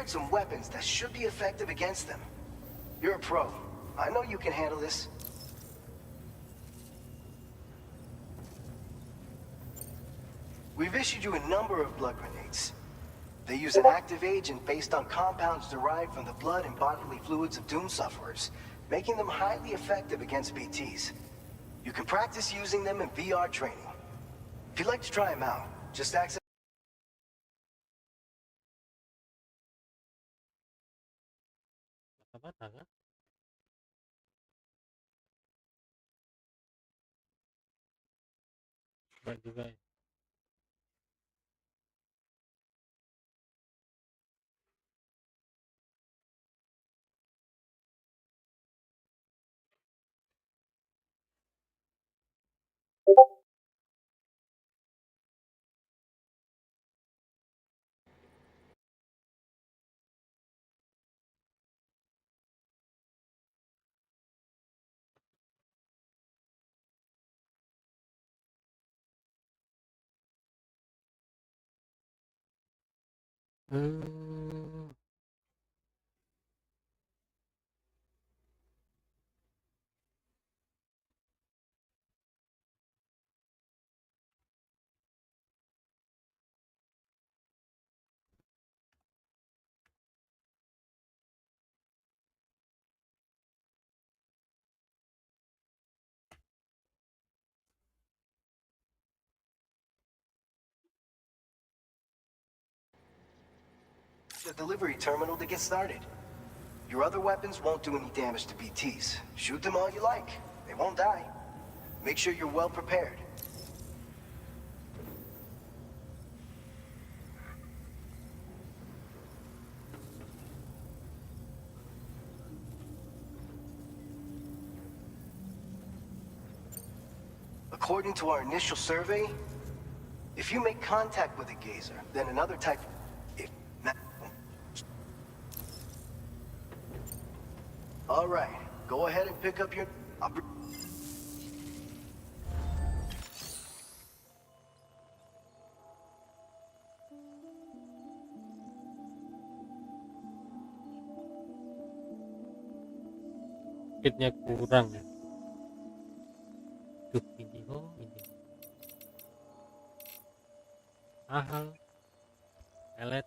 prepared some weapons that should be effective against them. You're a pro. I know you can handle this. We've issued you a number of blood grenades. They use an active agent based on compounds derived from the blood and bodily fluids of Doom sufferers, making them highly effective against BTs. You can practice using them in VR training. If you'd like to try them out, just access... Baik juga ya. the delivery terminal to get started. Your other weapons won't do any damage to BTs. Shoot them all you like. They won't die. Make sure you're well prepared. According to our initial survey, if you make contact with a gazer, then another type... All right, go ahead and pick up your... Kitnya kurang ya. Tuh ini ini. Mahal. Pelet.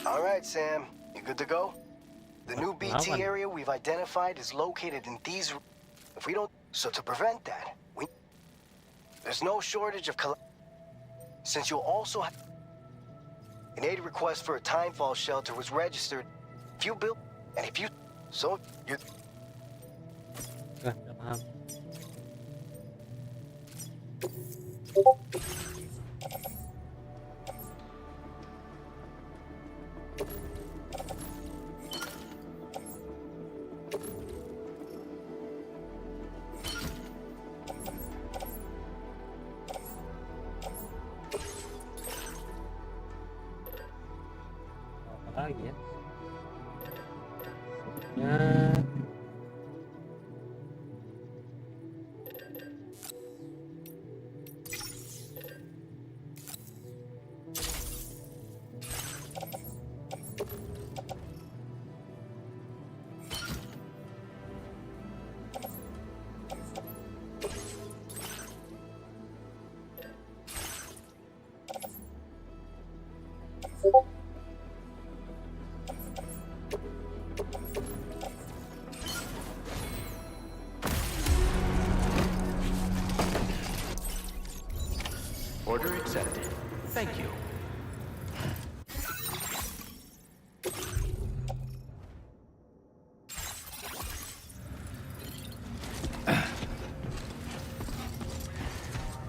All right, Sam. You good to go? The new BT area we've identified is located in these... If we don't... So to prevent that, there's no shortage of... Since you'll also have... An aid request for a timefall shelter was registered. If you build... And if you... So, you... lagi ya.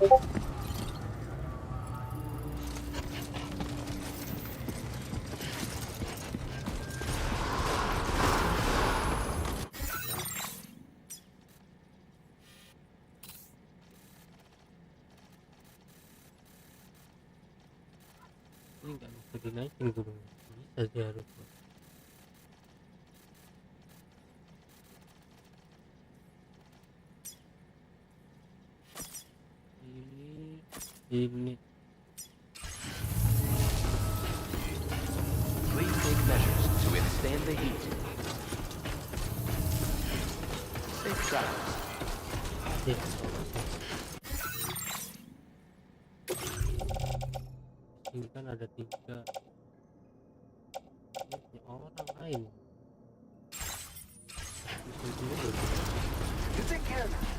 Ini nggak bisa dinaikin gunung, bisa sih harusnya. Ini Please take measures to withstand the heat. Safe travels. ya, ini kan ada 3 ini orang lain. Bisa dulu. You take care of that.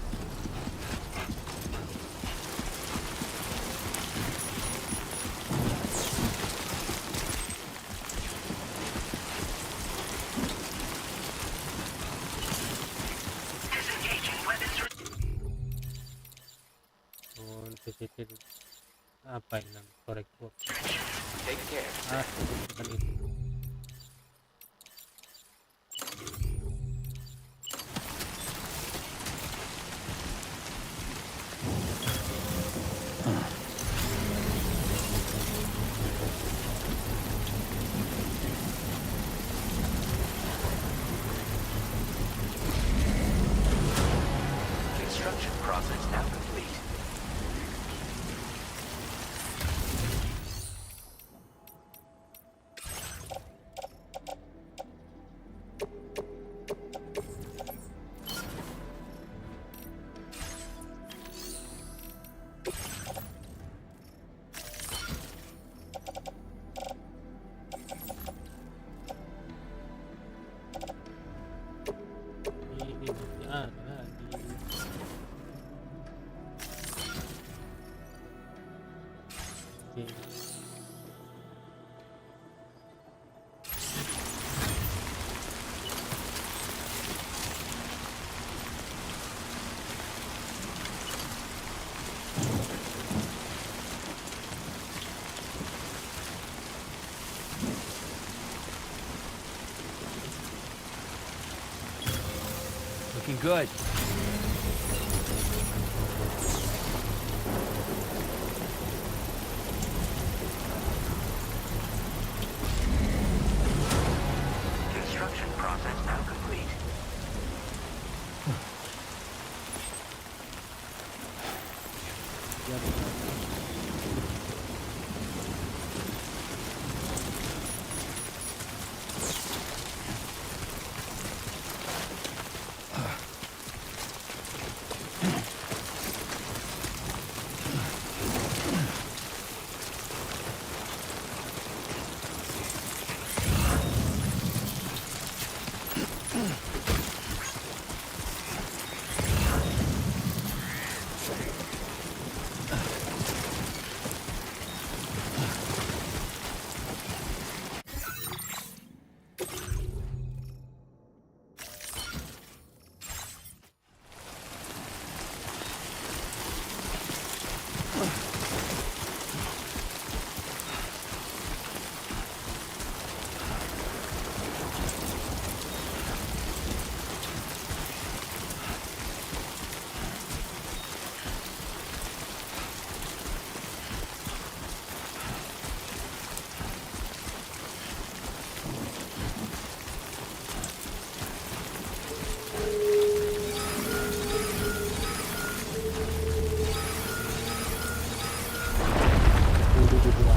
Positif apa ini namanya, korek box. Take care. Bukan itu. Construction process now complete. Ini masih ada di Oke. Looking good. Construction process now complete. Ya,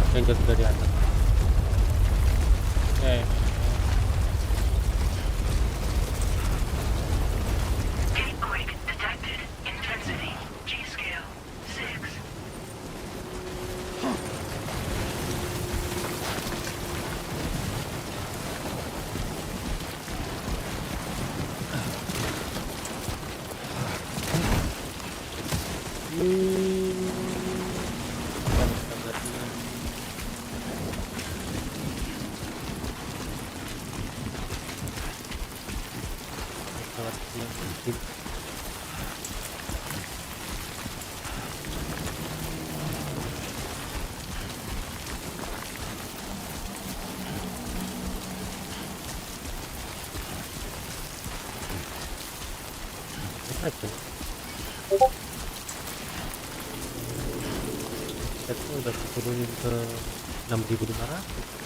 Ranger sudah di atas. Earthquake detected. Intensity G scale 6. Oke. Itu udah turunin ke 6.500.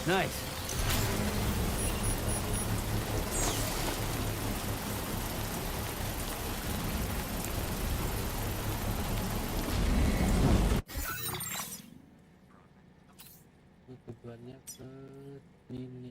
Nice. Tujuannya ke sini.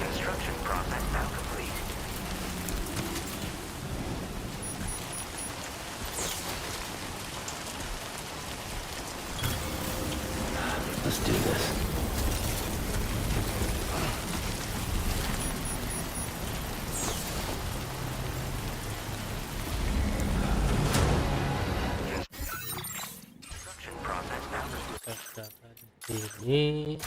Construction process now complete. Let's do this. Construction process now complete. Kita di sini.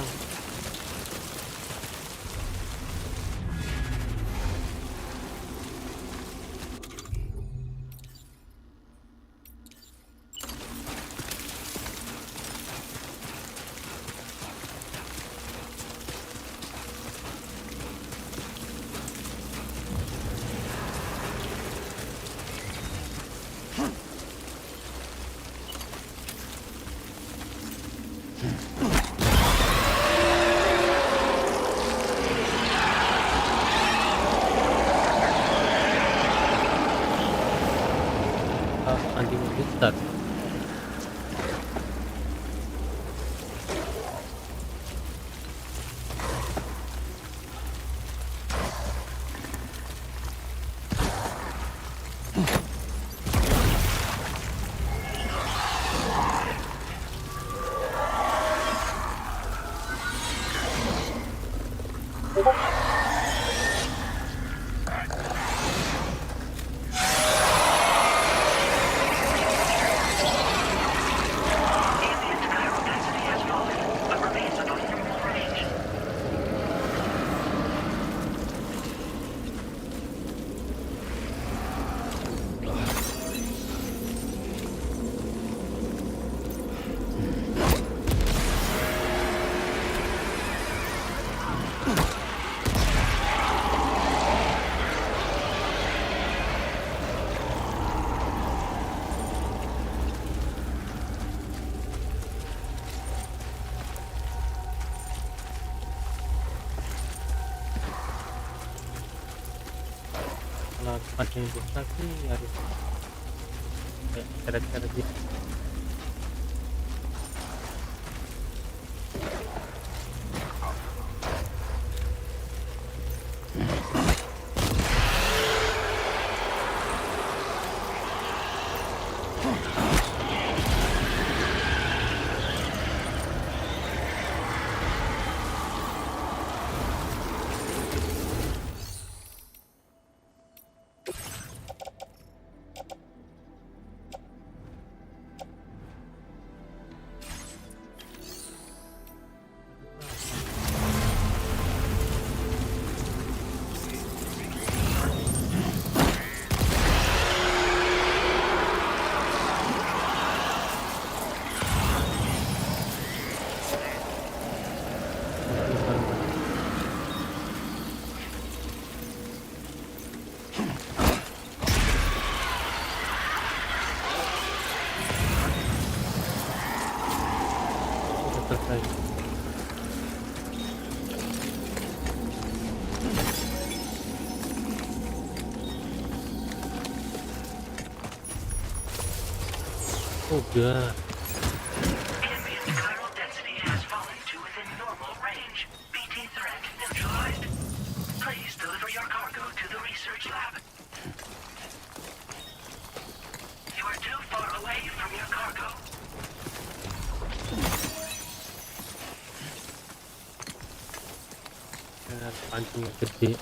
Pemenang. Anjing besar. Ambient chiral density has fallen, but remains above normal range. Kalau tempat yang besar sih harus kayak cara-cara gitu. Sudah selesai. Oh god. Ambient chiral density has fallen to within normal range. BT threat neutralized. Please deliver your cargo to the research lab. You are too far away from your cargo. Pancing yang gede.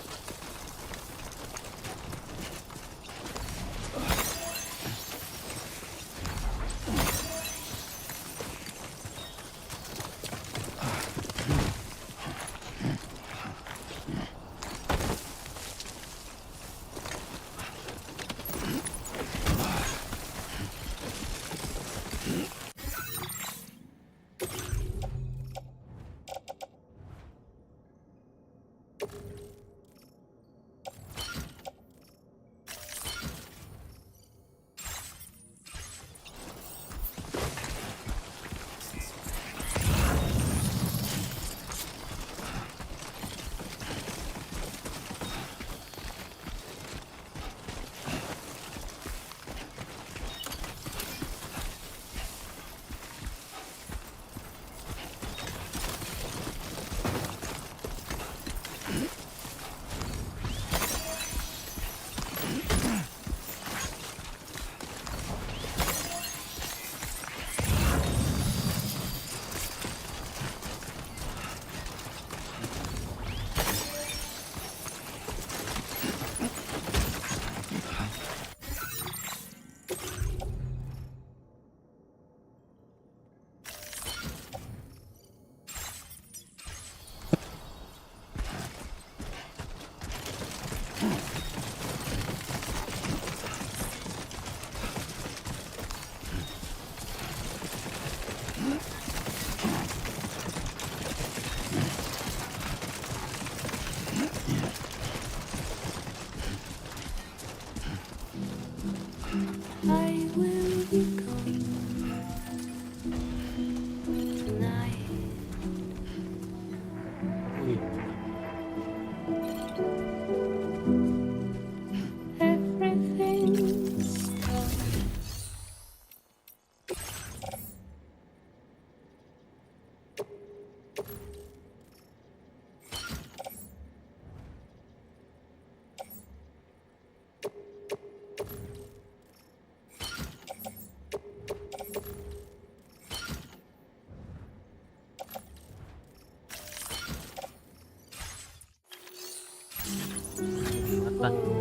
pelan.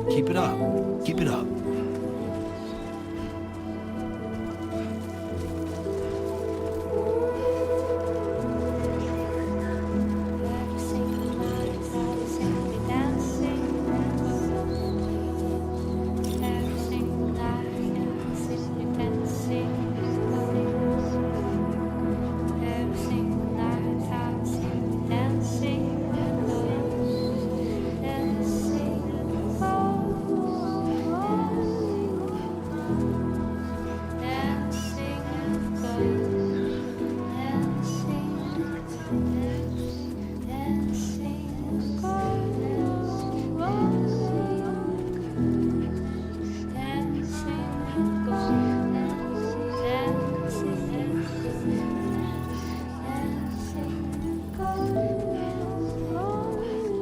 Keep it up. Keep it up.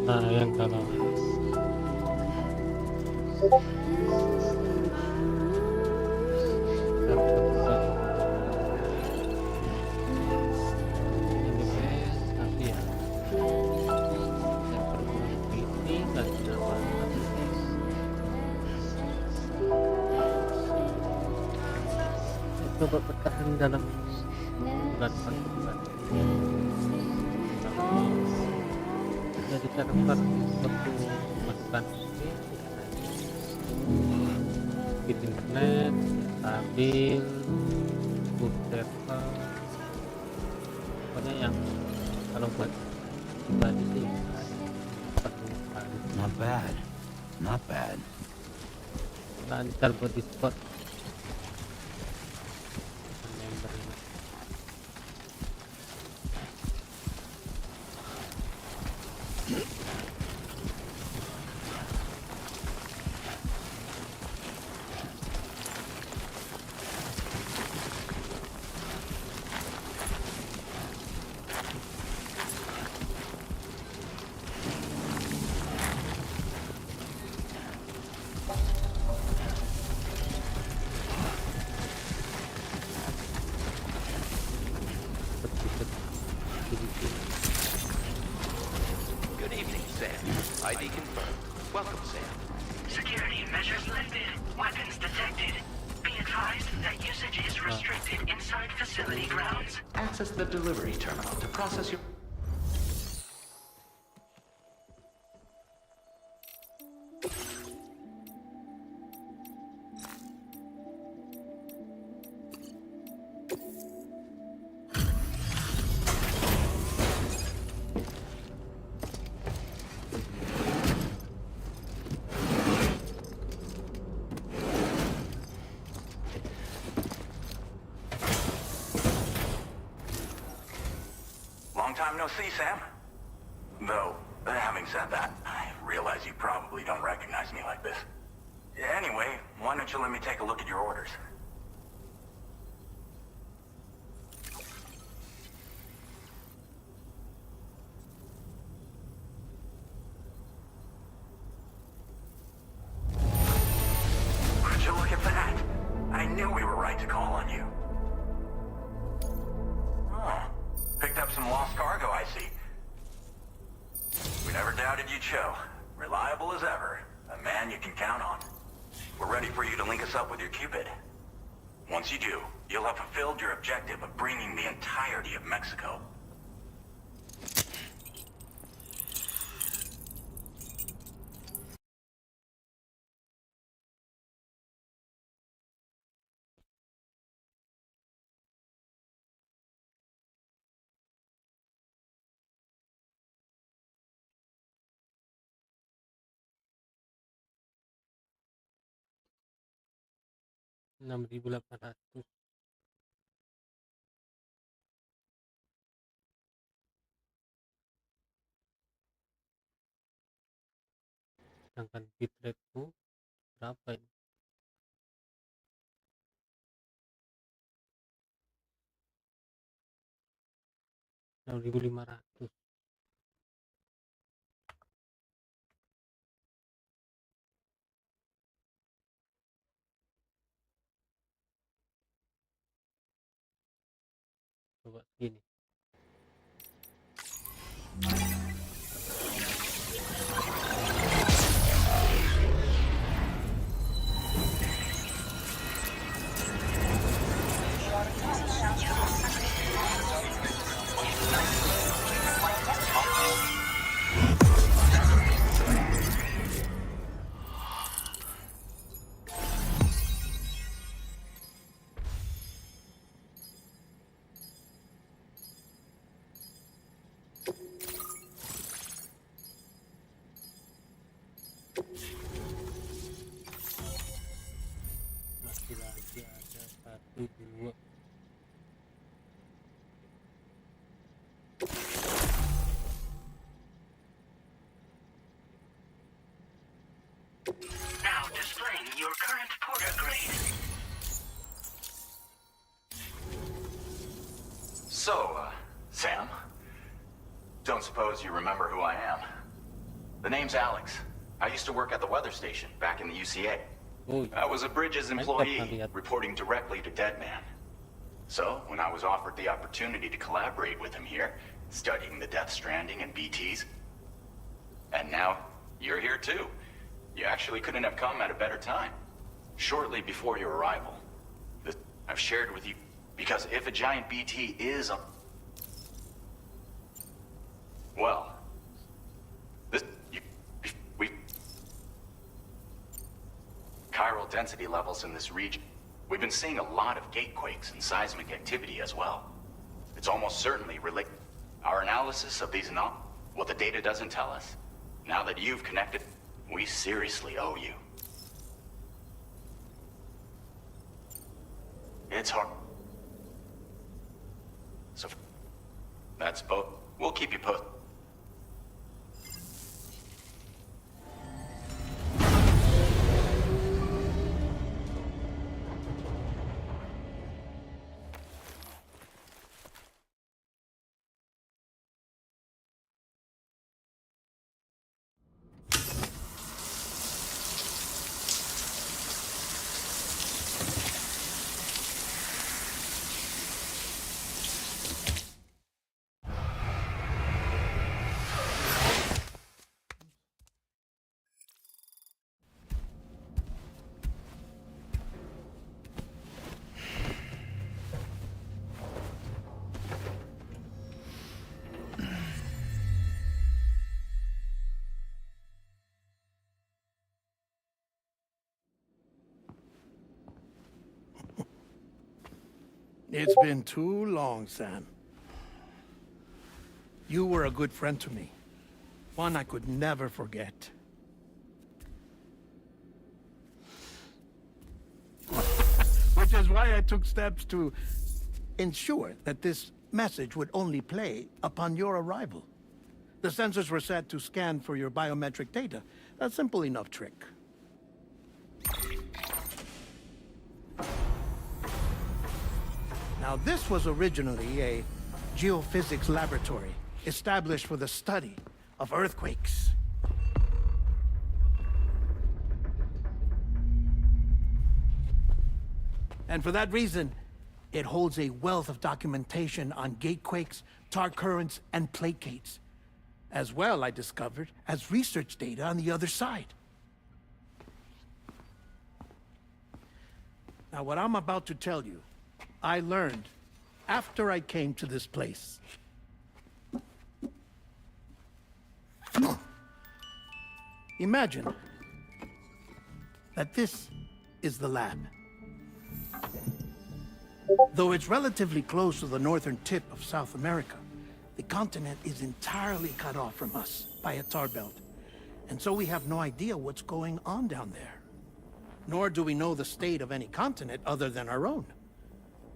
Nah, yang kalau tapi ya yang perlu ini nggak kenapa coba bertahan dalam bulan satu bulan jadi karakter waktu masukan ini di internet stabil good server pokoknya yang kalau buat pribadi sih perlu sekali Not bad. Not bad. lancar buat Discord membernya. Good evening, Sam. ID confirmed. Welcome, Sam. Security measures lifted. Weapons detected. Be advised that usage is restricted inside facility grounds. Access the delivery terminal to process your... Long time no see, Sam. Though, having said that, I realize you probably don't recognize me like this. Anyway, why don't you let me take a look at your orders? Would you look at that? I knew we were right to call on you. Oh, picked up some lost cargo, I see. We never doubted you'd show. Reliable as ever. A man you can count on. We're ready for you to link us up with your Cupid. Once you do, you'll have fulfilled your objective of bringing the entirety of Mexico. $6.800 sedangkan bitrate-ku berapa ini 6.500 coba gini. Masih lagi ada 1, 2. Now displaying your current porter grade. So, Sam, don't suppose you remember who I am? The name's Alex. I used to work at the weather station back in the UCA. Oh, I was a Bridges employee, reporting directly to Deadman. So, when I was offered the opportunity to collaborate with him here, studying the Death Stranding and BTs, and now you're here too. You actually couldn't have come at a better time. Shortly before your arrival. This I've shared with you, because if a giant BT is a... Well, chiral density levels in this region. We've been seeing a lot of gatequakes and seismic activity as well. It's almost certainly related. Our analysis of these what the data doesn't tell us. Now that you've connected, we seriously owe you. It's hard. So, that's both. We'll keep you posted. It's been too long, Sam. You were a good friend to me. One I could never forget. Which is why I took steps to ensure that this message would only play upon your arrival. The sensors were set to scan for your biometric data. A simple enough trick. Now, this was originally a geophysics laboratory established for the study of earthquakes. And for that reason, it holds a wealth of documentation on gatequakes, tar currents, and placates. As well, I discovered, as research data on the other side. Now, what I'm about to tell you, I learned after I came to this place. Imagine that this is the lab. Though it's relatively close to the northern tip of South America, the continent is entirely cut off from us by a tar belt. And so we have no idea what's going on down there. Nor do we know the state of any continent other than our own.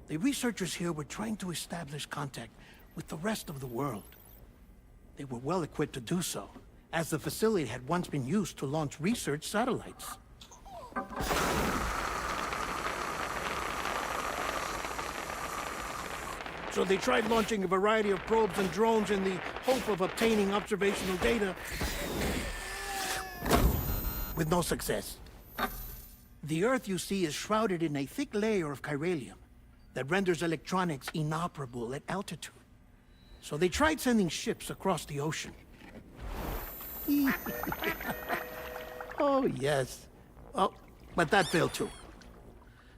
The researchers here were trying to establish contact with the rest of the world. They were well equipped to do so, as the facility had once been used to launch research satellites. So they tried launching a variety of probes and drones in the hope of obtaining observational data, with no success. The Earth, you see, is shrouded in a thick layer of chiralium that renders electronics inoperable at altitude. So they tried sending ships across the ocean. Oh, yes. Oh, but that failed too.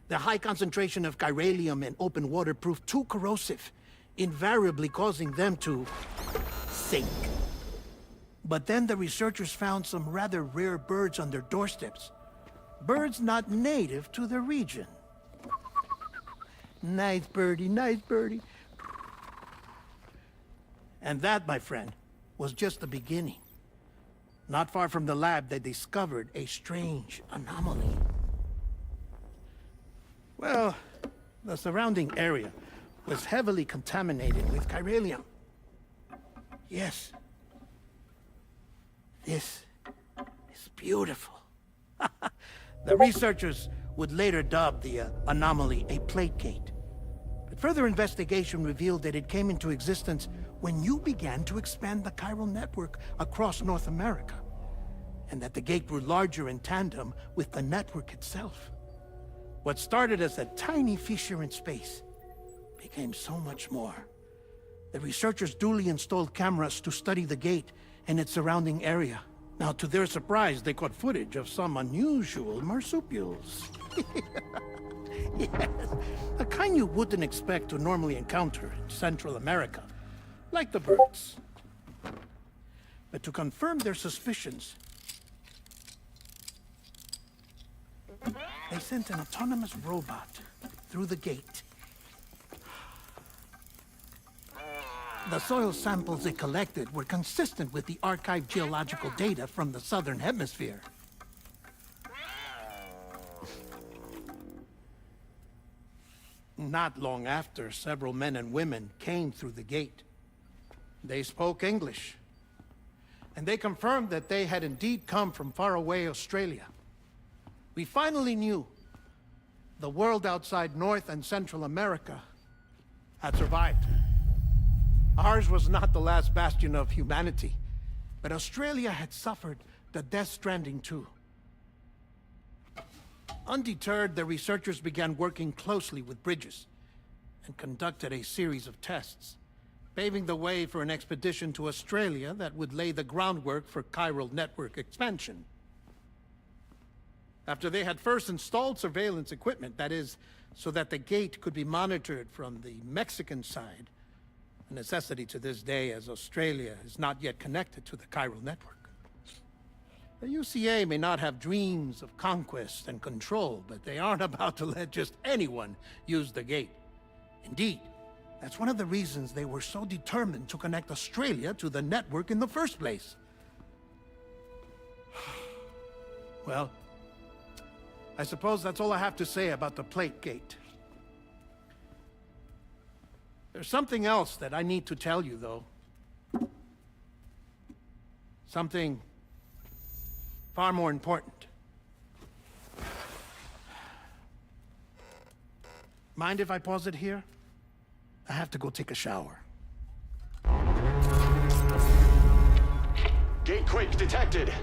The high concentration of chiralium in open water proved too corrosive, invariably causing them to sink. But then the researchers found some rather rare birds on their doorsteps. Birds not native to the region. Nice birdie, nice birdie. And that, my friend, was just the beginning. Not far from the lab, they discovered a strange anomaly. Well, the surrounding area was heavily contaminated with chiralium. Yes. This is beautiful. The researchers would later dub the anomaly a plate gate. But further investigation revealed that it came into existence when you began to expand the chiral network across North America, and that the gate grew larger in tandem with the network itself. What started as a tiny fissure in space became so much more. The researchers duly installed cameras to study the gate and its surrounding area. Now, to their surprise, they caught footage of some unusual marsupials. Yes, the kind you wouldn't expect to normally encounter in Central America, like the birds. But to confirm their suspicions, they sent an autonomous robot through the gate. The soil samples it collected were consistent with the archived geological data from the southern hemisphere. Not long after, several men and women came through the gate. They spoke English, and they confirmed that they had indeed come from faraway Australia. We finally knew the world outside North and Central America had survived. Ours was not the last bastion of humanity, but Australia had suffered the Death Stranding too. Undeterred, the researchers began working closely with Bridges and conducted a series of tests, paving the way for an expedition to Australia that would lay the groundwork for chiral network expansion. After they had first installed surveillance equipment, that is, so that the gate could be monitored from the Mexican side, a necessity to this day as Australia is not yet connected to the chiral network. The UCA may not have dreams of conquest and control, but they aren't about to let just anyone use the gate. Indeed, that's one of the reasons they were so determined to connect Australia to the network in the first place. Well, I suppose that's all I have to say about the plate gate. There's something else that I need to tell you, though. Something far more important. Mind if I pause it here? I have to go take a shower. Gate quake detected.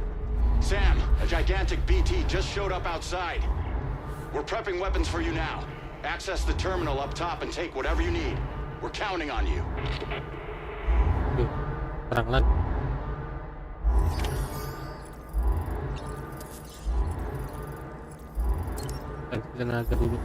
Sam, a gigantic BT just showed up outside. We're prepping weapons for you now. Access the terminal up top and take whatever you need. We're counting on you. Perang lagi. Tenaga dulu.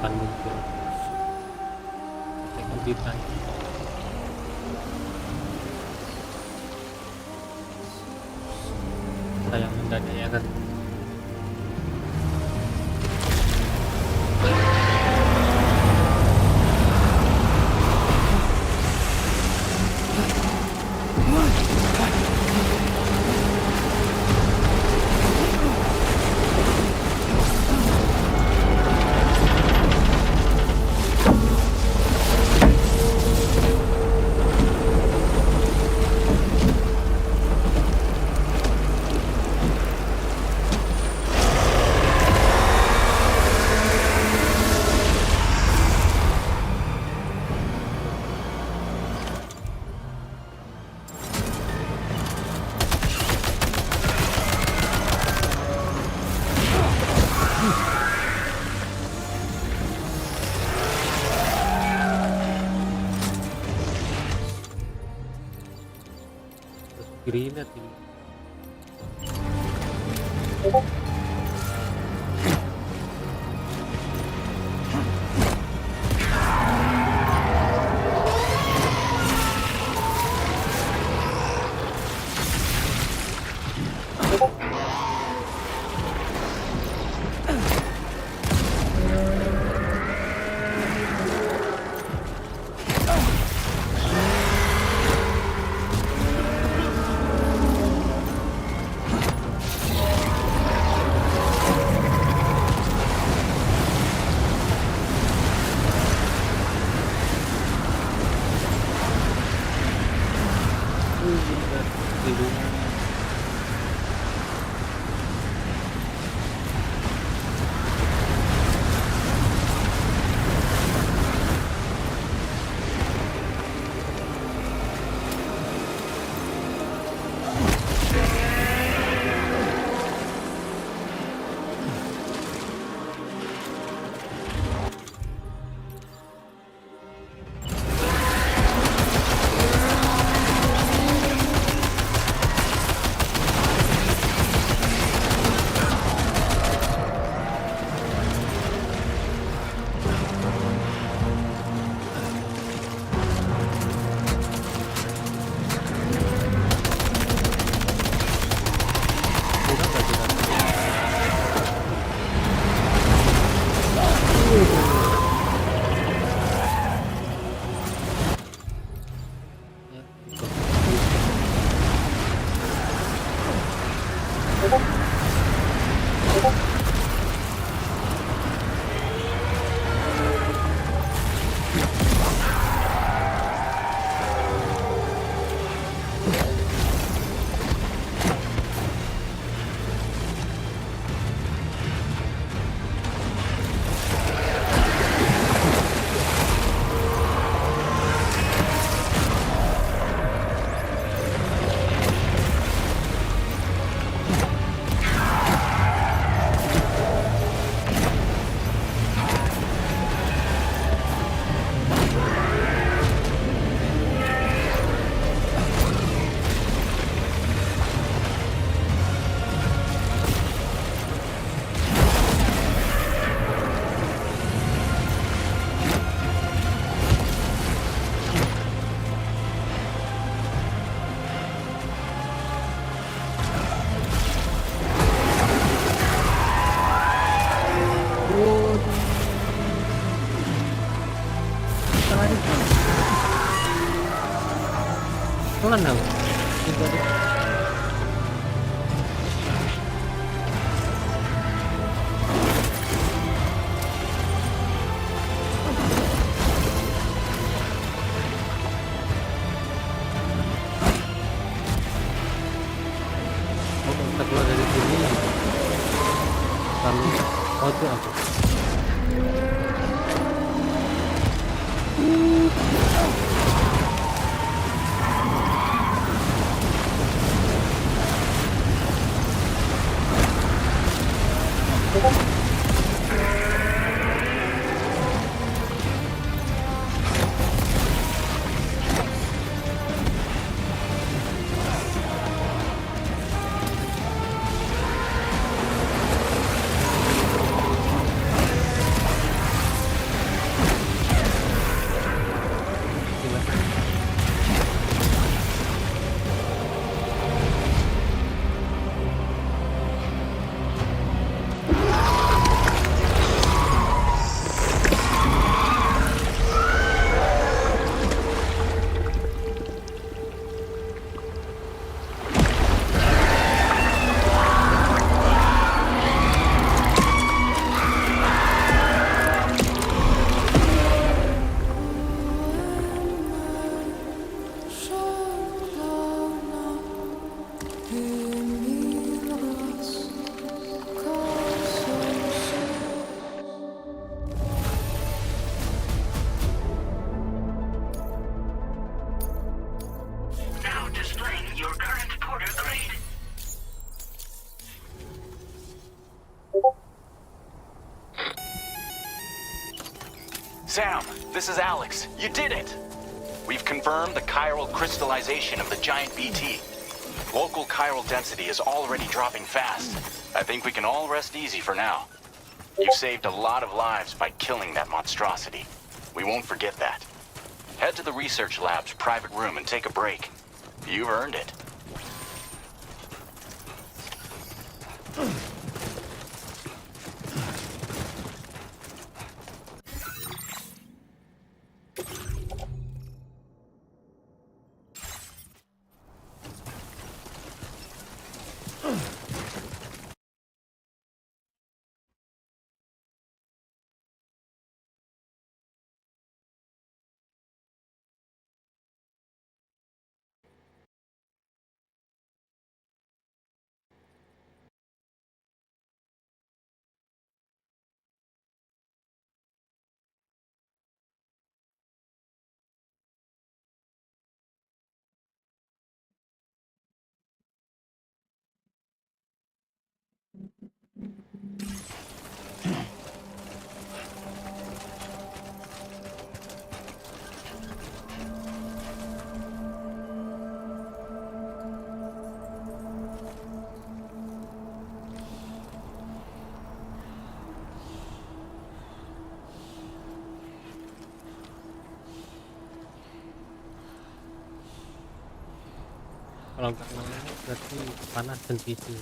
akan muncul kejutan. Sayang mendadak ya kan. Grenade ini. pelan aku. Tidak ada. Oh, kita keluar dari sini. Lalu, oh itu aku. Now displaying your current porter grade. Sam, this is Alex. You did it! We've confirmed the chiral crystallization of the giant BT. Local chiral density is already dropping fast. I think we can all rest easy for now. You've saved a lot of lives by killing that monstrosity. We won't forget that. Head to the research lab's private room and take a break. You've earned it. Kalau nggak namanya berarti panas dan tisu.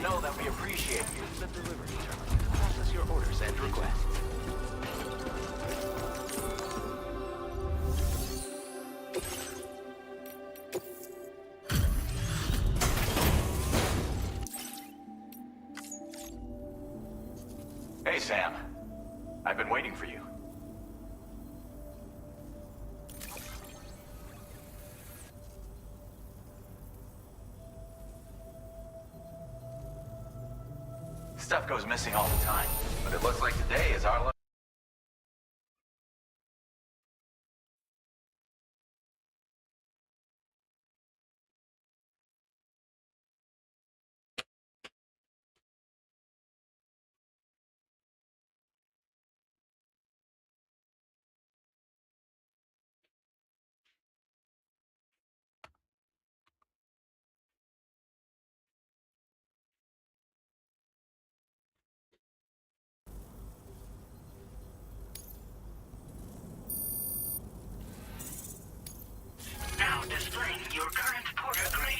know that we appreciate you. The delivery terminal. Process your orders and requests. Hey, Sam. I've been waiting for you. Stuff goes missing all the time. But it looks like today is our luck. Now displaying your current porter grade.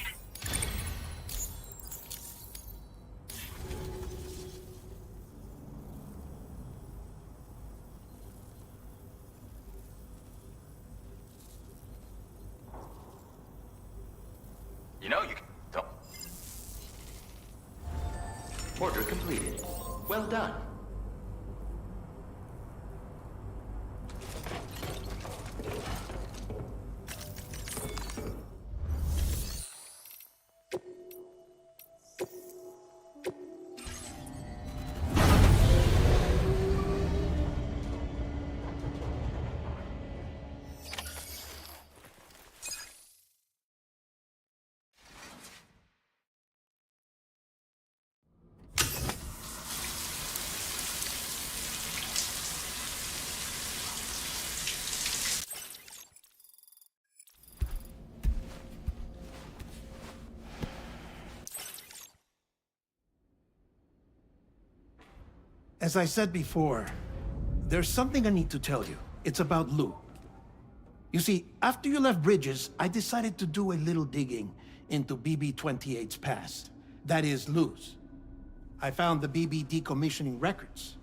You know you don't. Order completed. Well done. As I said before, there's something I need to tell you. It's about Lou. You see, after you left Bridges, I decided to do a little digging into BB-28's past. That is, Lou's. I found the BB decommissioning records.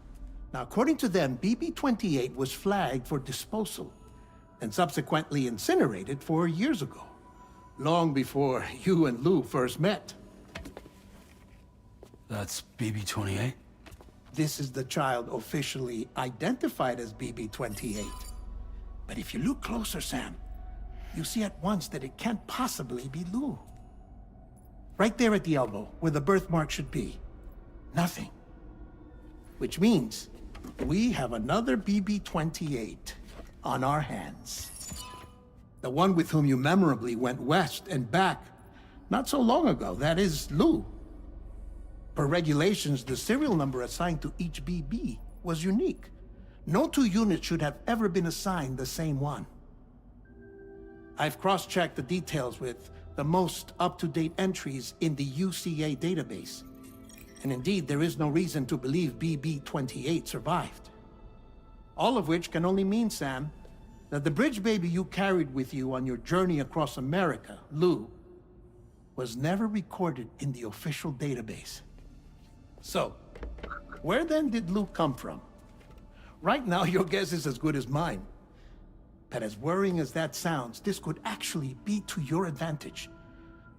Now, according to them, BB-28 was flagged for disposal and subsequently incinerated 4 years ago, long before you and Lou first met. That's BB-28? This is the child officially identified as BB-28. But if you look closer, Sam, you see at once that it can't possibly be Lou. Right there at the elbow, where the birthmark should be. Nothing. Which means we have another BB-28 on our hands. The one with whom you memorably went west and back not so long ago. That is Lou. Per regulations, the serial number assigned to each BB was unique. No two units should have ever been assigned the same one. I've cross-checked the details with the most up-to-date entries in the UCA database. And indeed, there is no reason to believe BB-28 survived. All of which can only mean, Sam, that the bridge baby you carried with you on your journey across America, Lou, was never recorded in the official database. So, where then did Lou come from? Right now, your guess is as good as mine. But as worrying as that sounds, this could actually be to your advantage,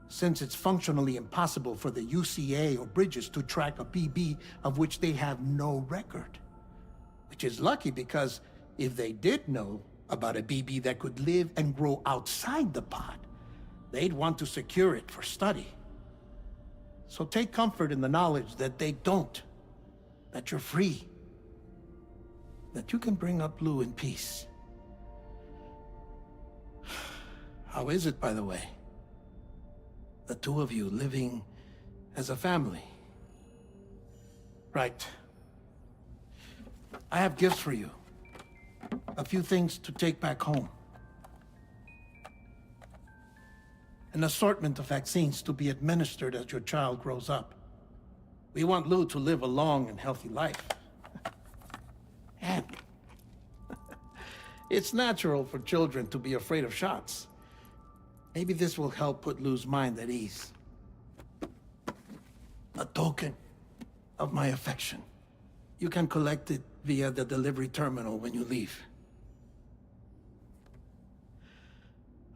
since it's functionally impossible for the UCA or Bridges to track a BB of which they have no record. Which is lucky, because if they did know about a BB that could live and grow outside the pod, they'd want to secure it for study. So take comfort in the knowledge that they don't, that you're free, that you can bring up Lou in peace. How is it, by the way? The two of you living as a family. Right. I have gifts for you. A few things to take back home. An assortment of vaccines to be administered as your child grows up. We want Lou to live a long and healthy life. And it's natural for children to be afraid of shots. Maybe this will help put Lou's mind at ease. A token of my affection. You can collect it via the delivery terminal when you leave.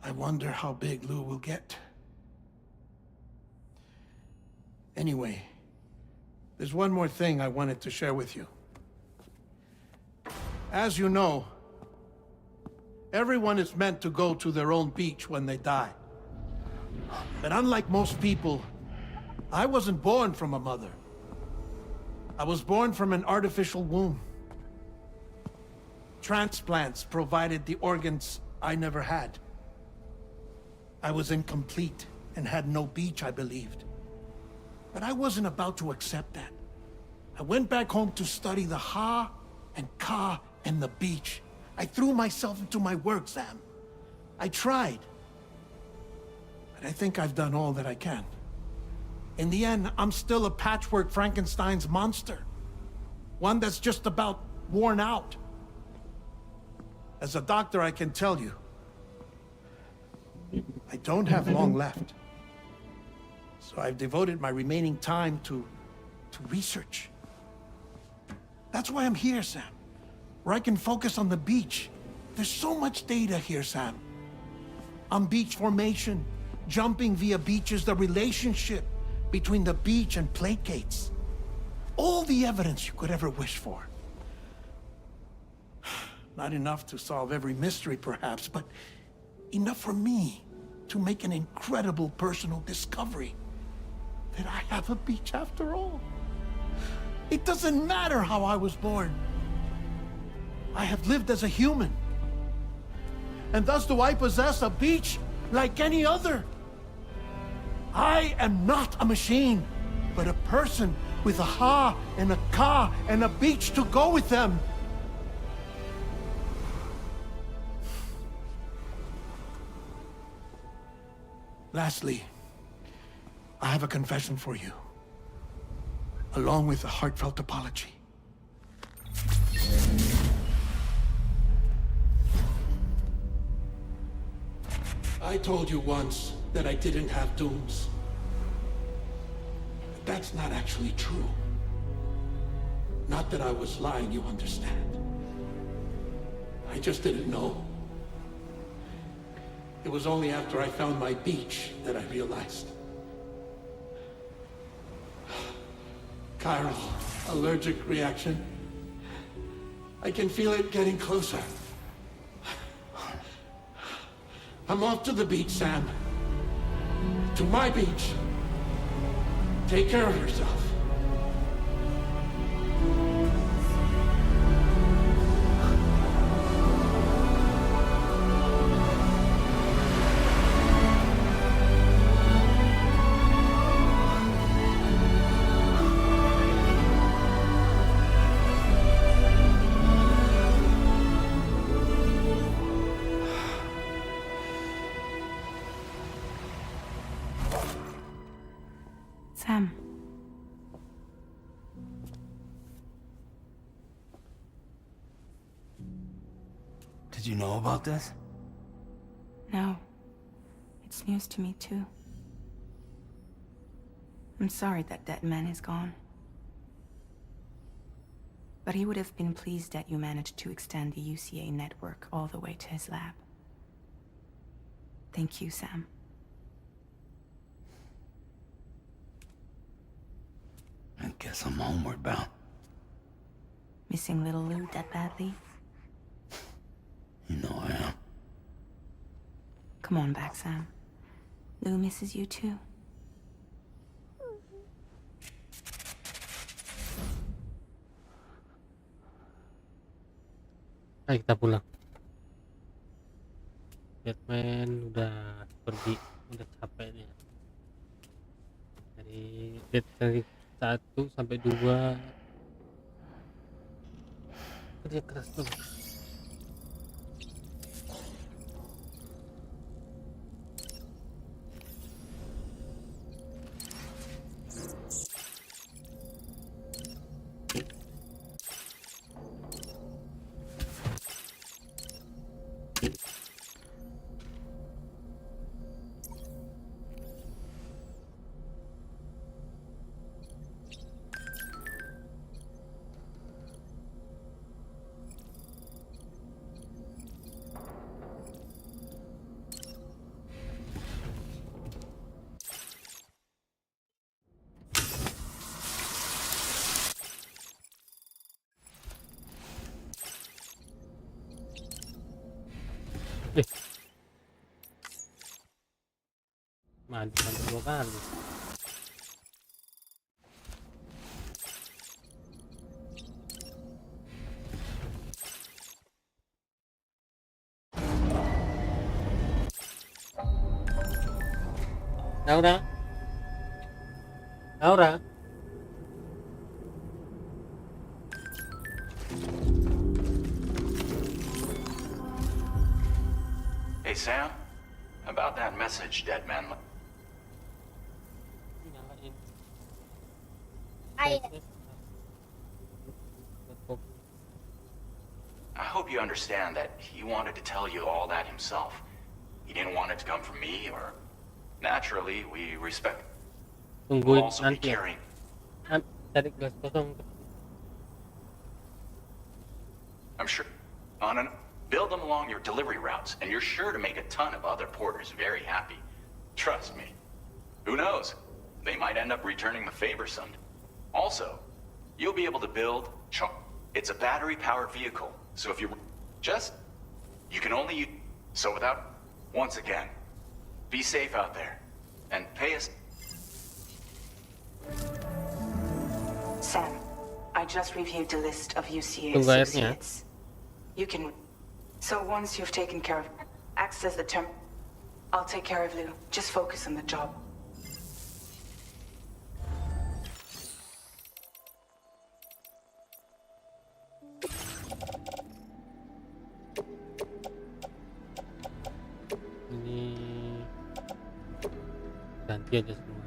I wonder how big Lou will get. Anyway, there's one more thing I wanted to share with you. As you know, everyone is meant to go to their own beach when they die. But unlike most people, I wasn't born from a mother. I was born from an artificial womb. Transplants provided the organs I never had. I was incomplete and had no beach, I believed. But I wasn't about to accept that. I went back home to study the ha and ka and the beach. I threw myself into my work, Sam. I tried. But I think I've done all that I can. In the end, I'm still a patchwork Frankenstein's monster. One that's just about worn out. As a doctor, I can tell you, I don't have long left. So I've devoted my remaining time to research. That's why I'm here, Sam. Where I can focus on the beach. There's so much data here, Sam. On beach formation, jumping via beaches, the relationship between the beach and placates. All the evidence you could ever wish for. Not enough to solve every mystery, perhaps, but enough for me to make an incredible personal discovery. That I have a beach after all. It doesn't matter how I was born. I have lived as a human. And thus do I possess a beach like any other. I am not a machine, but a person with a ha and a ka and a beach to go with them. Lastly, I have a confession for you, along with a heartfelt apology. I told you once that I didn't have dooms. But that's not actually true. Not that I was lying, you understand. I just didn't know. It was only after I found my beach that I realized. Chiral allergic reaction. I can feel it getting closer. I'm off to the beach, Sam. To my beach. Take care of yourself. Sam. Did you know about this? No. It's news to me, too. I'm sorry that man is gone. But he would have been pleased that you managed to extend the UCA network all the way to his lab. Thank you, Sam. I guess I'm homeward bound. Missing little Lou that badly? You know I am. Come on back, Sam. Lou misses you too. Ayo kita pulang. Batman udah pergi, udah capek nih. Dari 1 sampai 2 kerja keras tuh. Mandi 2 kali. Laura, Laura. Hey, Sam. About that message, dead man. Nyalain. I hope you understand that he wanted to tell you all that himself. He didn't want it to come from me, or... Naturally, we respect... We'll Tungguin also be nanti ya. caring. Cari gelas kosong. I'm sure... Build them along your delivery routes, and you're sure to make a ton of other porters very happy. Trust me. Who knows? They might end up returning the favor someday. Also, you'll be able to build... It's a battery-powered vehicle, so if you... You can only use... So without... Once again, be safe out there, and pay us... Sam, I just reviewed the list of UCA Tunggu airnya. associates. You can... So once you've taken care of... Access the term... I'll take care of Lou. Just focus on the job. Ini ganti aja semuanya.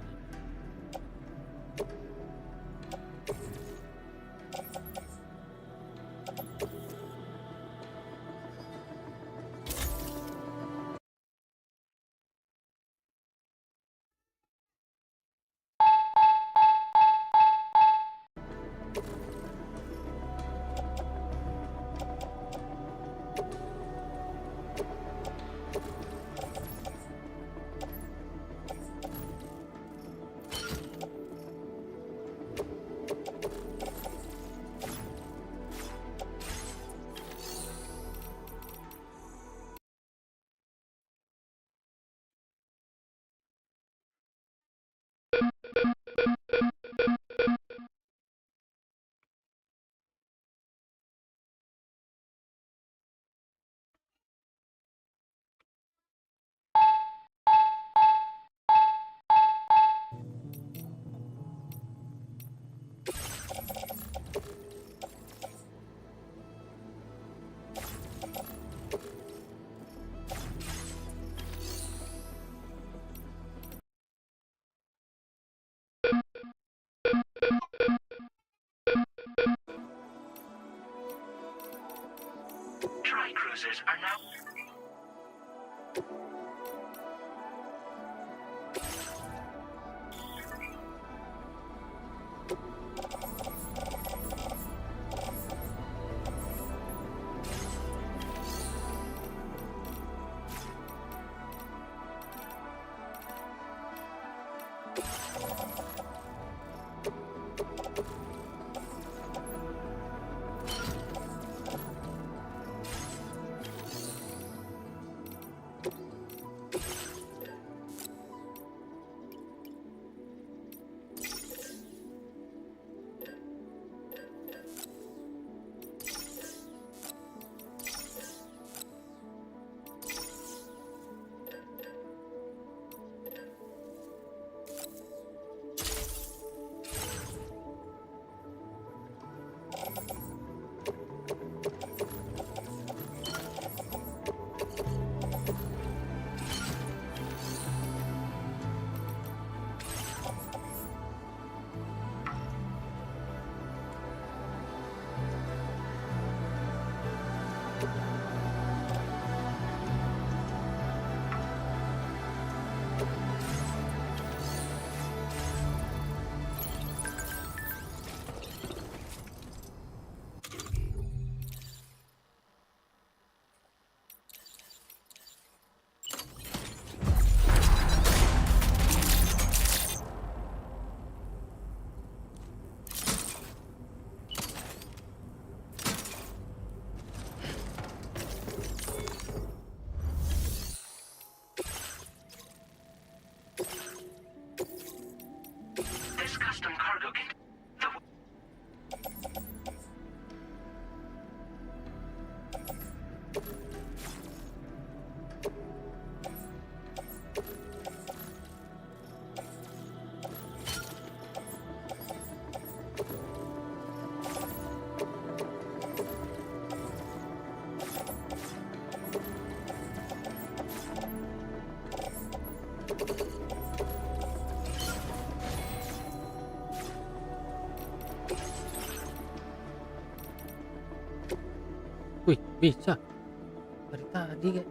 Wih, bisa. Dari tadi kayak.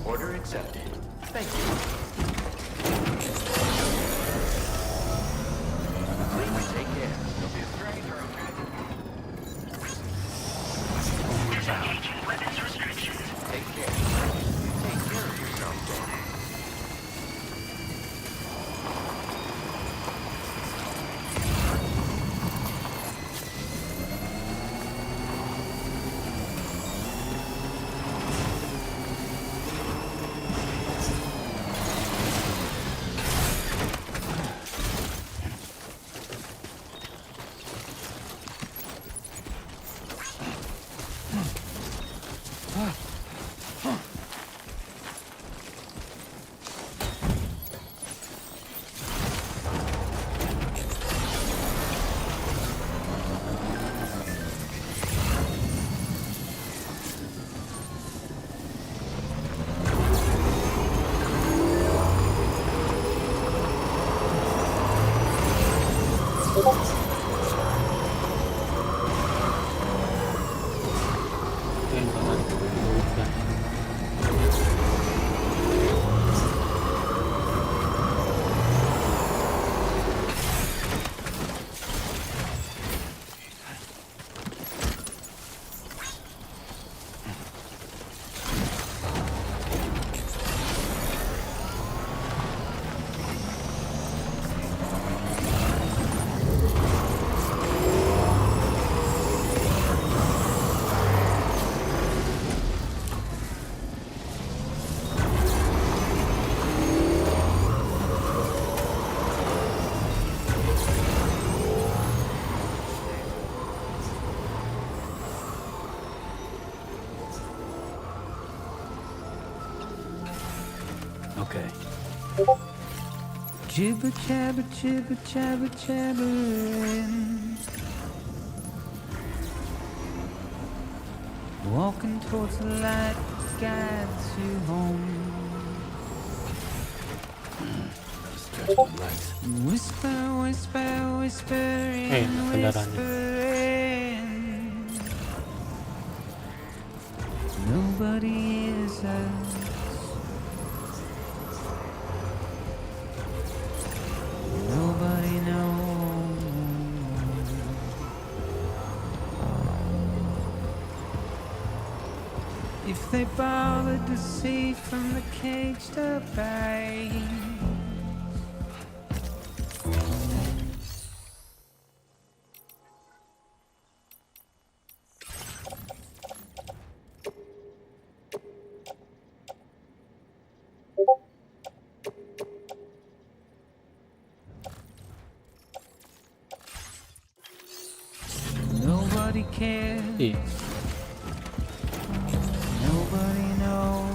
Order accepted. Thank you. Please take care. Disengaging weapons restrictions. Take care. Take care of yourself, then. Keren banget. Udah. Okay. Jibber jabber jibber jabber jabbering. Walking towards the light that guides you home. Whisper, whisper, whispering, kendaraannya. whispering. Nobody is us. Nobody knows. If they bothered to see from the caged up eyes. Nobody cares. Ih, Nobody knows.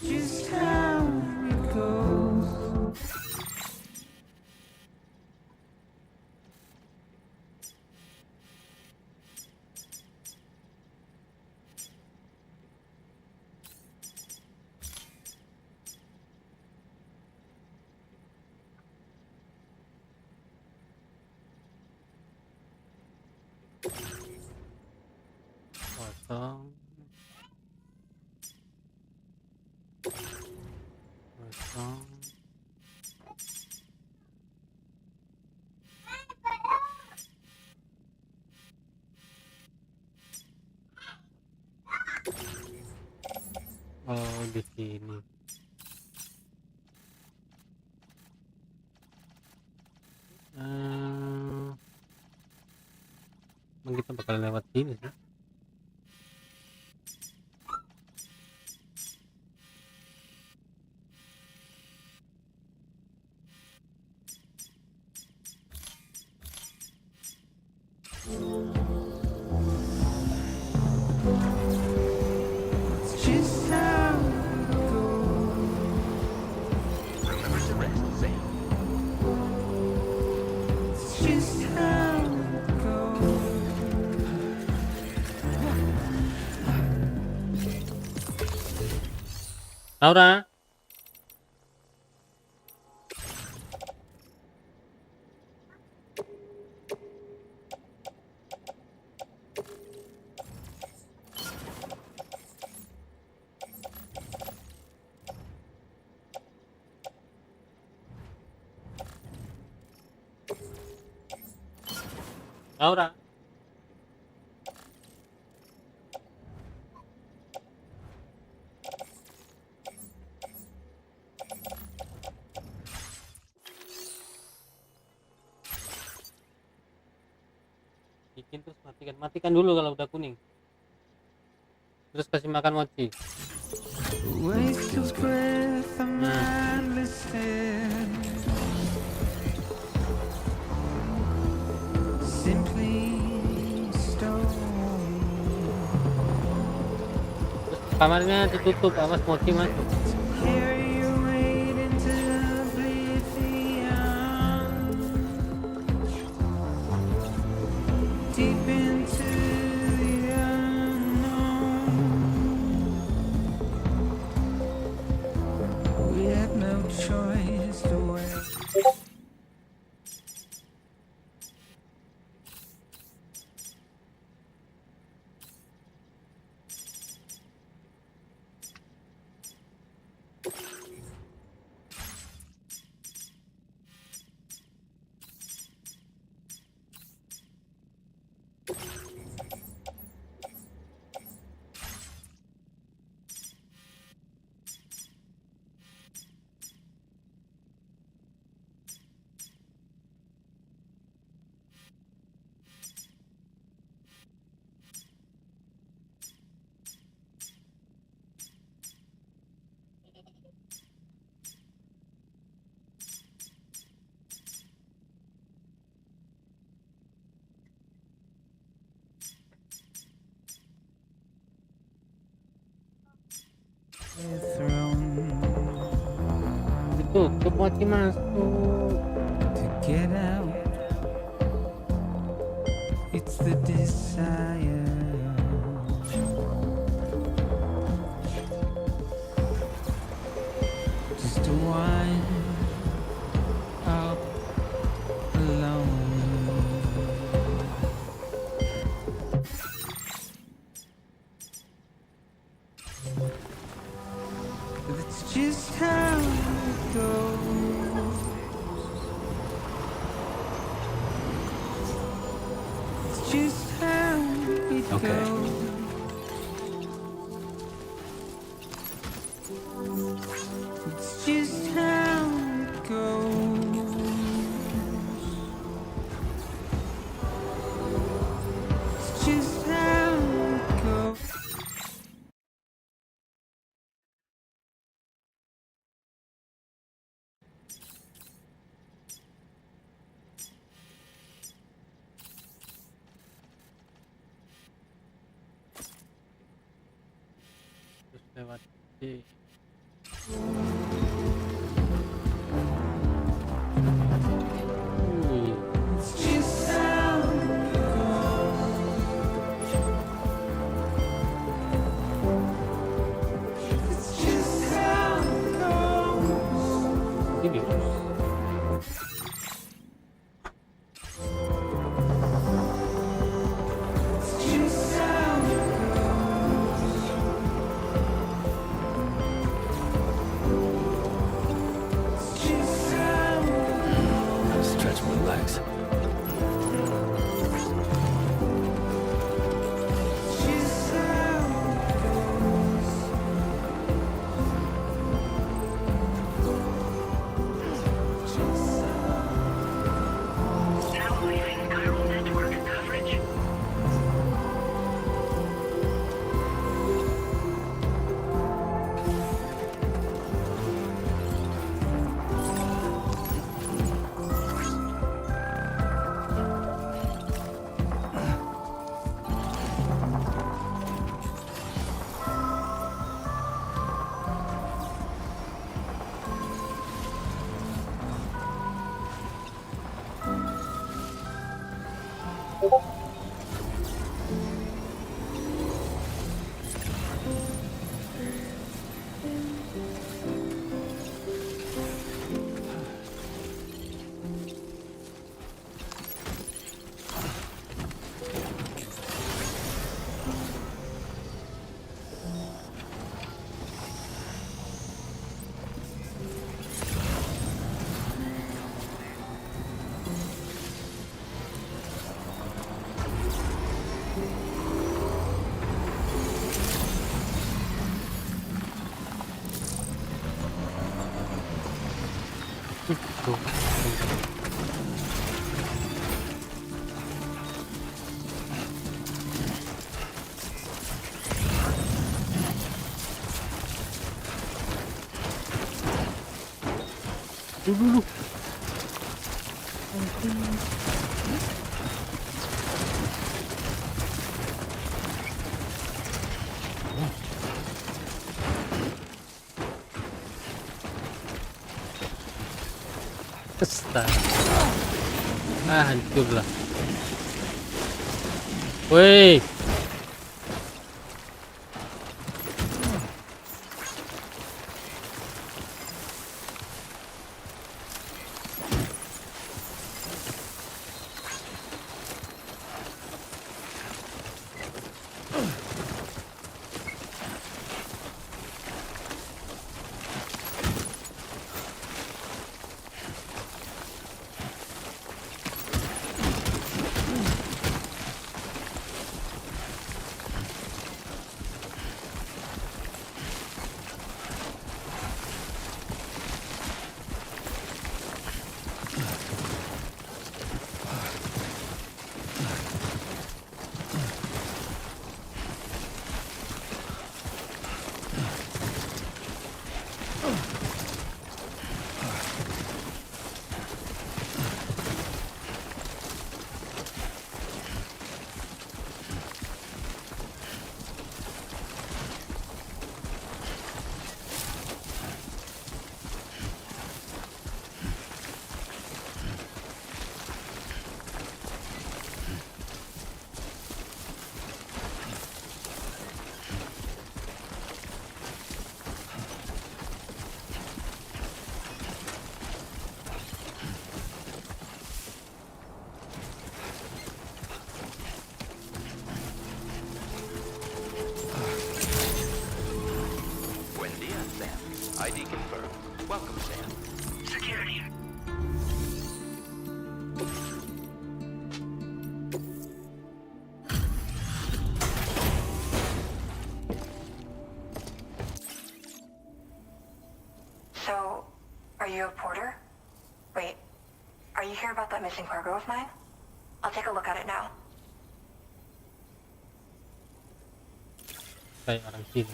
Just how it goes. kosong. Kosong. Oh, di sini. Kita bakal lewat sini sih. Remember to rest, Sam. Laura. Laura. Bikin terus matikan dulu kalau udah kuning, terus kasih makan mochi. Waste of breath, a mindless head. Simply stone. Terus kamarnya ditutup, awas mochi masuk. Carry your weight into oblivion. Deep into the unknown. We had no choice to wait. Ditutup mochi masuk. To get out, it's the desire. Just to wind up alone. That's just how it goes. It's just how it goes. It's just how it goes. It's just how it goes. Terus lewat sini. It's just how it goes. It's just how it goes. Ini. It's just how it goes. Tuh. Dulu. Astaga. Hancur lah. Woi. ID confirmed. Welcome, Sam. Security. So, are you a porter? Wait, are you here about that missing cargo of mine? I'll take a look at it now. Kayak orang Cina.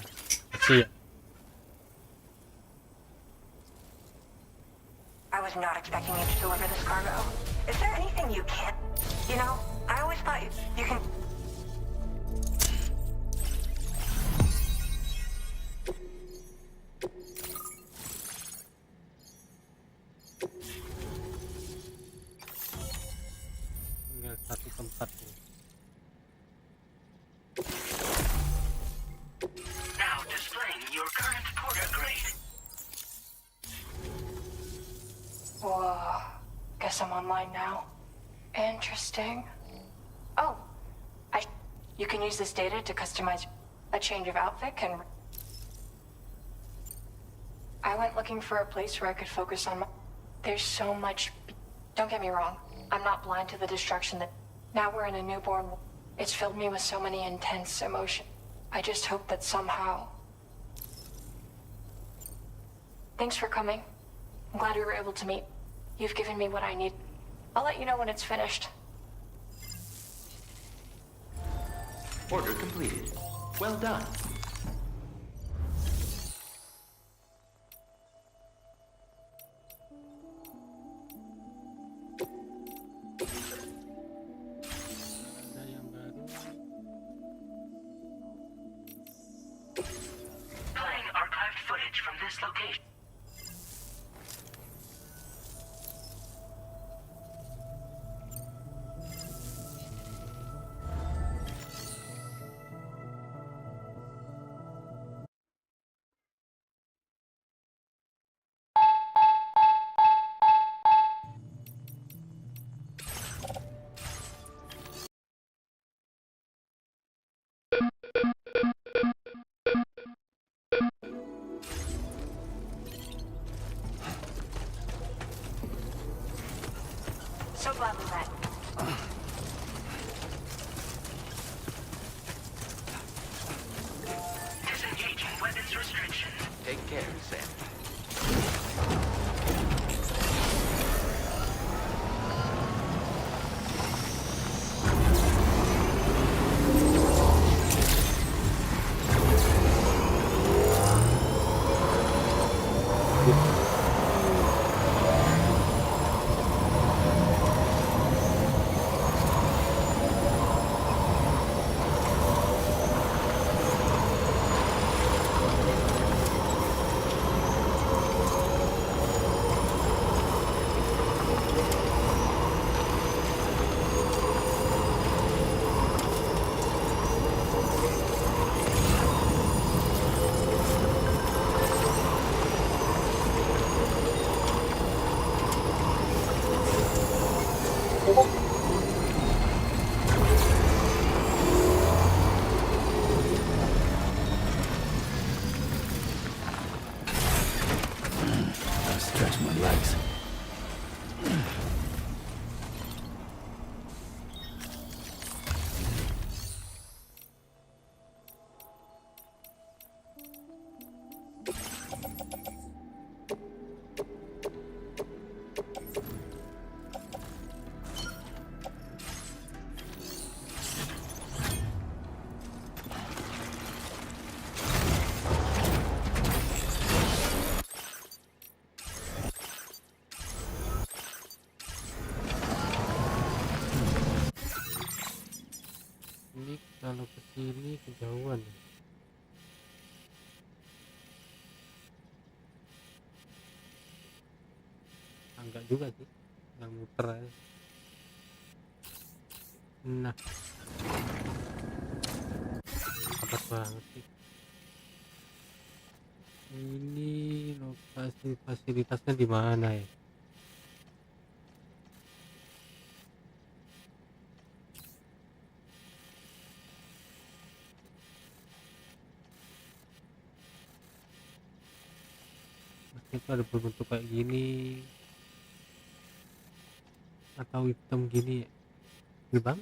Asia. I was not expecting you to deliver this cargo. Is there anything you can't? You know, I always thought you can... Tinggal satu tempat nih. Now displaying your current porter grade. Whoa, guess I'm online now. Interesting. Oh, you can use this data to customize a change of outfit and... I went looking for a place where I could focus on my... There's so much... Don't get me wrong, I'm not blind to the destruction that... Now we're in a newborn... It's filled me with so many intense emotions. I just hope that somehow... Thanks for coming. I'm glad we were able to meet. You've given me what I need. I'll let you know when it's finished. Order completed. Well done. Ada yang baru. Playing archived footage from this location. So glad we met. Disengaging weapons restrictions. Take care, Sam. Ini kejauhan. Enggak juga sih, yang muter aja. Nah, cepat banget sih. Ini lokasi fasilitasnya di mana ya? Itu ada berbentuk kayak gini atau hitam gini ya, ini bang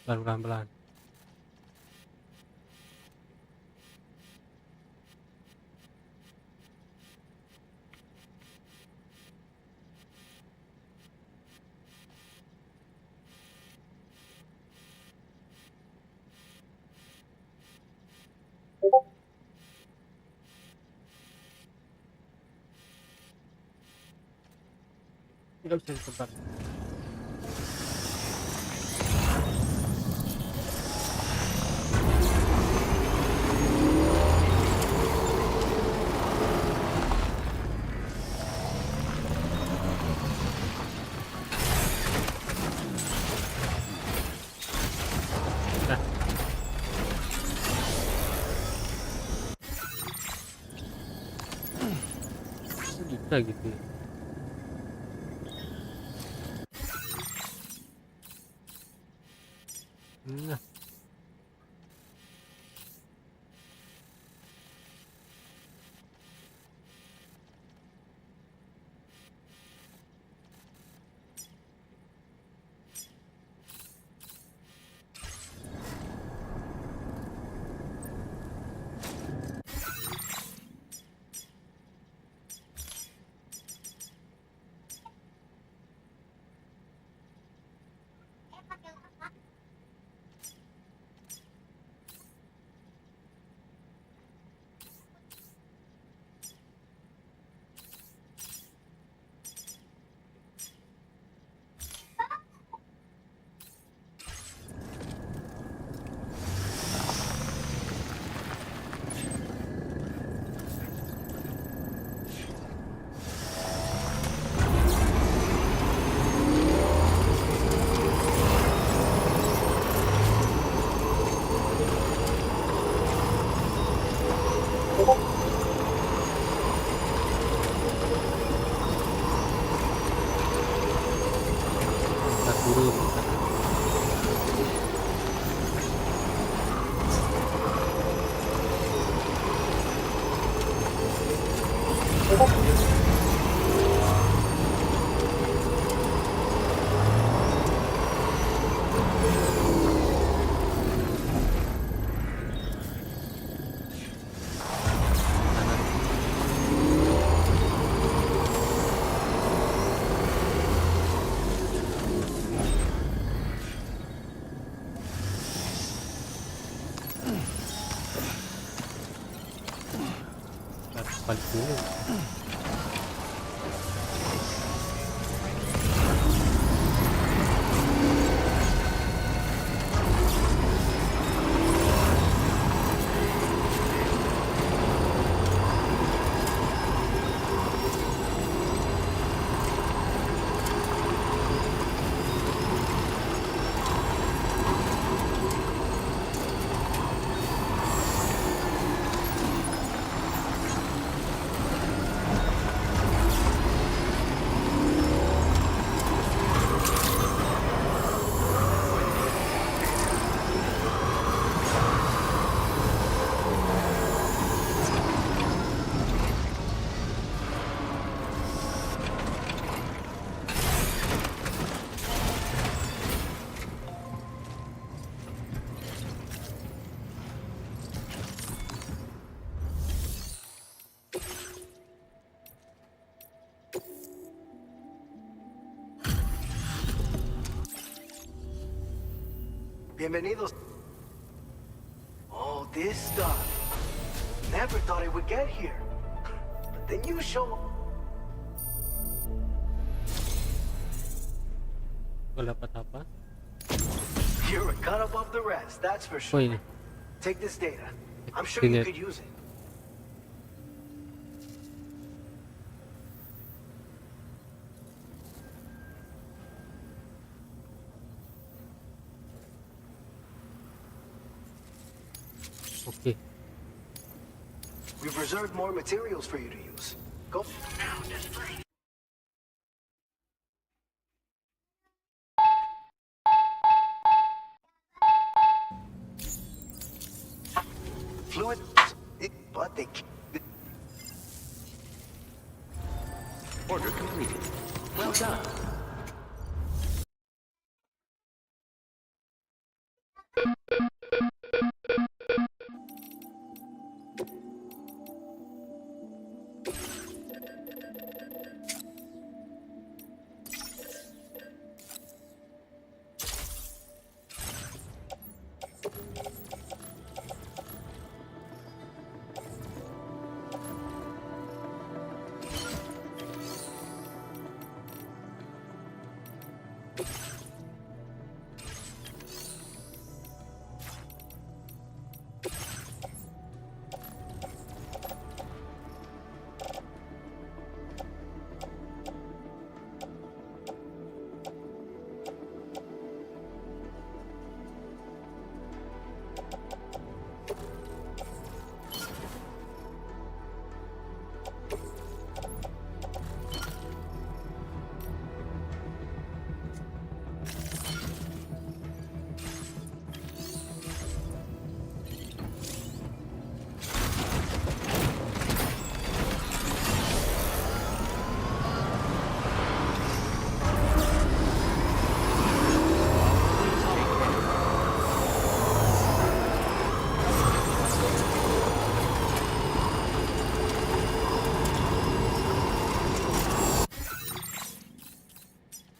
pelan-pelan. Nggak bisa ditebak. Nah, bisa gitu ya. Nah, bentar dulu. Balik dulu. Bienvenidos. Oh, this stuff. Never thought it would get here. But then you show. Gak dapat apa? You're a cut above the rest, that's for Oh sure. ini. Take this data. I'm sure you Delete. could use it. Oke. We've reserved more materials for you to use. Go. Now display. Fluid, but they. Order completed. Well done.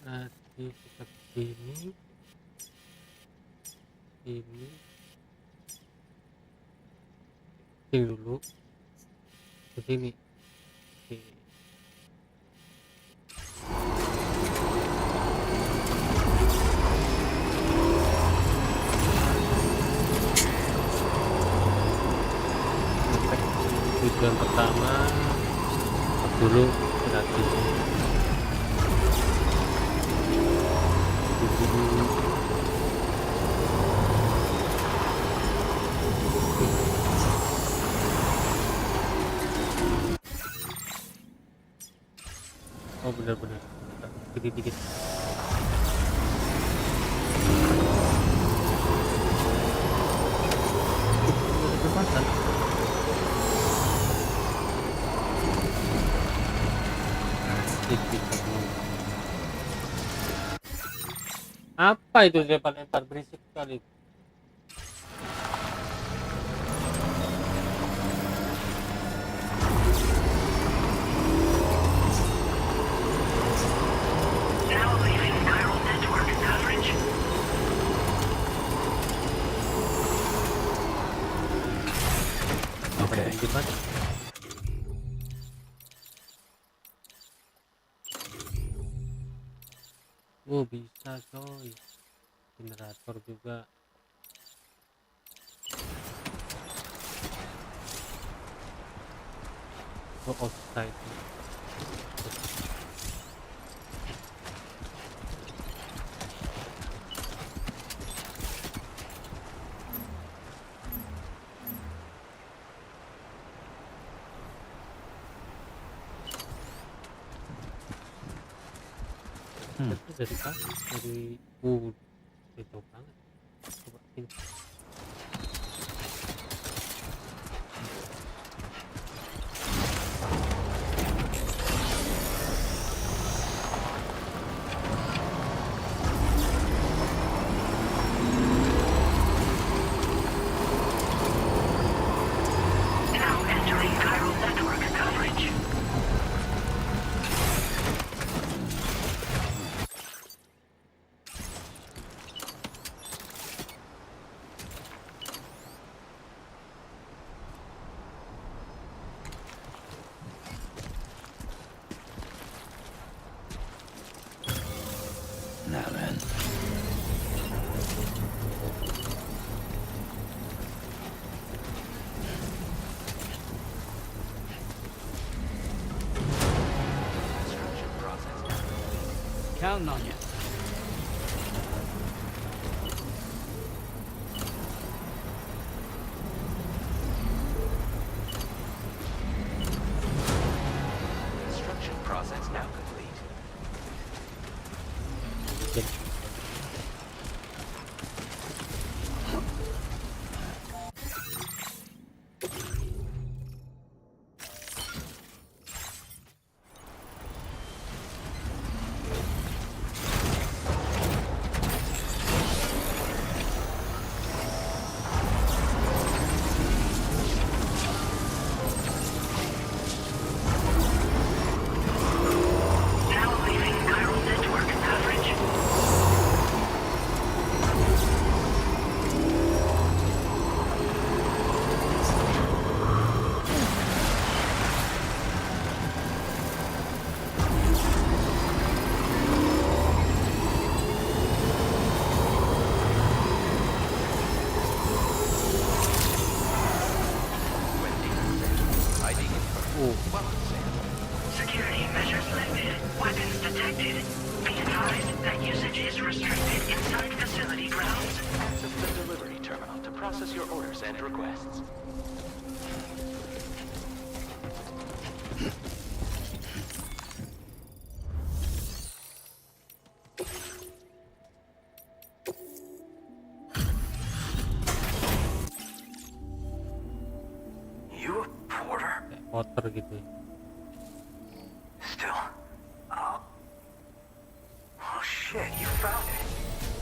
Nanti kita kesini. Ini. Sini dulu. Ke sini. Oke. Tujuan pertama dulu gratis. Oh benar-benar dikit-dikit. Kesempatan. Apa itu lempar-lempar berisik sekali? Now leaving viral network coverage. Oke. Oh bisa coy, generator juga. Oh offside. Itu dari apa? Dari jauh banget. Coba ini. Now entering viral network coverage. counting on you. Construction process now complete. Now leaving chiral network coverage. ID confirmed. Welcome, Sam. Security measures lifted. Weapons detected. Be advised that usage is restricted inside facility grounds. Access the delivery terminal to process your orders and requests. You a porter? Kayak motor gitu ya. Still. Oh shit, you found it.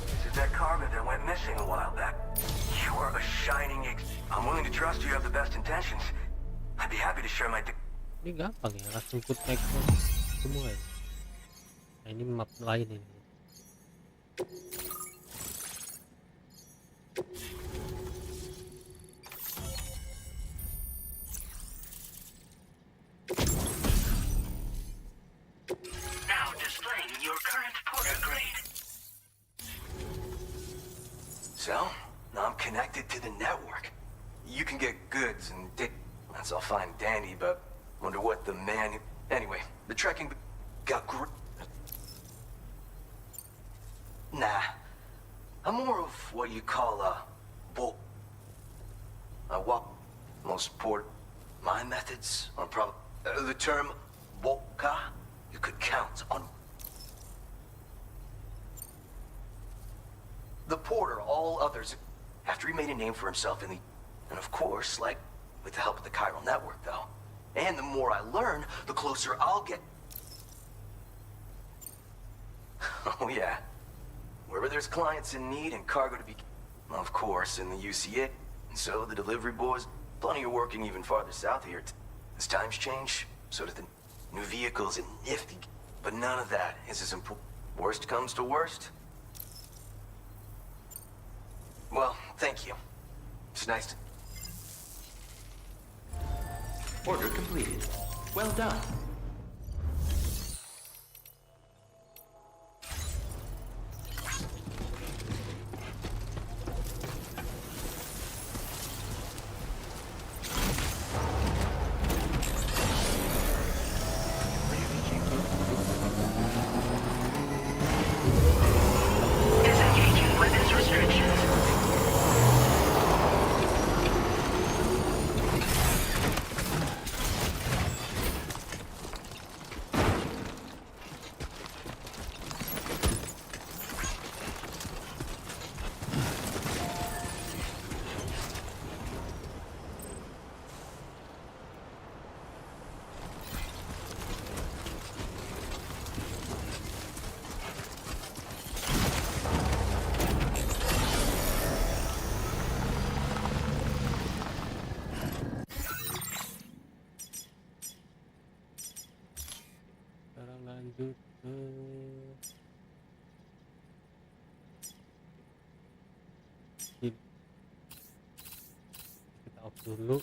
This is that cargo that went missing a while back. You are a shining I'm willing to trust you have the best intentions. I'd be happy to share my Ini gampang ya, langsung ikut tag semua ya. Nah ini map lain ini. Now displaying your current porter grade. So, now I'm connected to the network. You can get goods and that's all fine and dandy, but wonder what the man... Anyway, the trekking got Nah. I'm more of what you call a bull. I walk most port. My methods are probably... the term Boka, you could count on. The porter, all others, after he made a name for himself in the... And of course, like, with the help of the chiral network, though. And the more I learn, the closer I'll get. Oh, yeah. Wherever there's clients in need and cargo to be... Of course, in the UCA. And so the delivery boys, plenty of working even farther south here. As times change, so does the new vehicles and nifty... But none of that is as important. Worst comes to worst. Well, thank you. It's nice to... Order completed. Well done. Disengaging weapons restrictions. Sekarang lanjut ke kita off dulu.